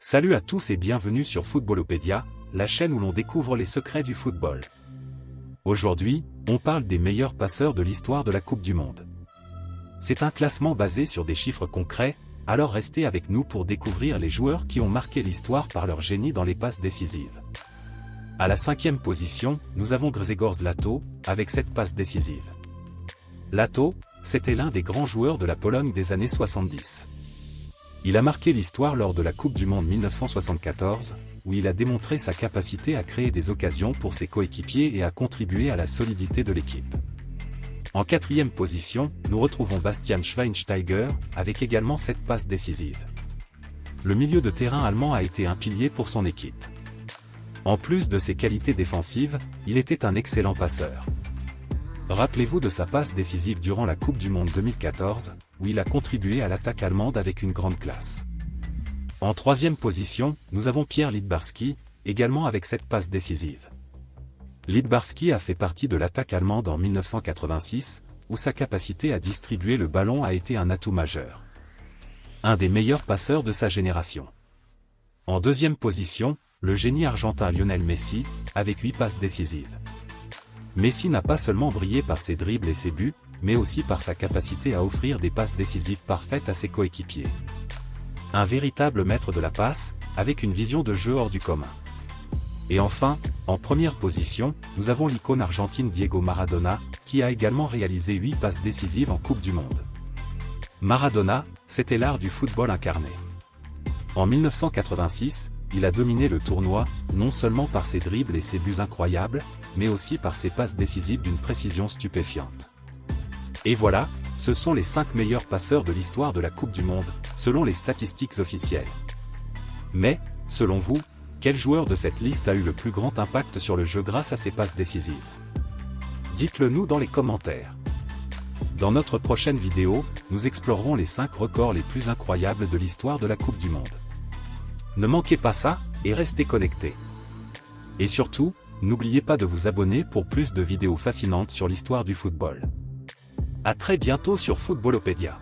Salut à tous et bienvenue sur Footballopedia, la chaîne où l'on découvre les secrets du football. Aujourd'hui, on parle des meilleurs passeurs de l'histoire de la Coupe du Monde. C'est un classement basé sur des chiffres concrets, alors restez avec nous pour découvrir les joueurs qui ont marqué l'histoire par leur génie dans les passes décisives. À la 5e position, nous avons Grzegorz Lato, avec 7 passes décisives. Lato, c'était l'un des grands joueurs de la Pologne des années 70. Il a marqué l'histoire lors de la Coupe du Monde 1974, où il a démontré sa capacité à créer des occasions pour ses coéquipiers et à contribuer à la solidité de l'équipe. En 4e position, nous retrouvons Bastian Schweinsteiger, avec également 7 passes décisives. Le milieu de terrain allemand a été un pilier pour son équipe. En plus de ses qualités défensives, il était un excellent passeur. Rappelez-vous de sa passe décisive durant la Coupe du Monde 2014, où il a contribué à l'attaque allemande avec une grande classe. En 3e position, nous avons Pierre Littbarski, également avec 7 passes décisives. Littbarski a fait partie de l'attaque allemande en 1986, où sa capacité à distribuer le ballon a été un atout majeur. Un des meilleurs passeurs de sa génération. En 2e position, le génie argentin Lionel Messi, avec 8 passes décisives. Messi n'a pas seulement brillé par ses dribbles et ses buts, mais aussi par sa capacité à offrir des passes décisives parfaites à ses coéquipiers. Un véritable maître de la passe, avec une vision de jeu hors du commun. Et enfin, en 1re position, nous avons l'icône argentine Diego Maradona, qui a également réalisé 8 passes décisives en Coupe du Monde. Maradona, c'était l'art du football incarné. En 1986, il a dominé le tournoi, non seulement par ses dribbles et ses buts incroyables, mais aussi par ses passes décisives d'une précision stupéfiante. Et voilà, ce sont les 5 meilleurs passeurs de l'histoire de la Coupe du Monde, selon les statistiques officielles. Mais, selon vous, quel joueur de cette liste a eu le plus grand impact sur le jeu grâce à ses passes décisives? Dites-le nous dans les commentaires. Dans notre prochaine vidéo, nous explorerons les 5 records les plus incroyables de l'histoire de la Coupe du Monde. Ne manquez pas ça, et restez connectés. Et surtout, n'oubliez pas de vous abonner pour plus de vidéos fascinantes sur l'histoire du football. À très bientôt sur Footballopedia.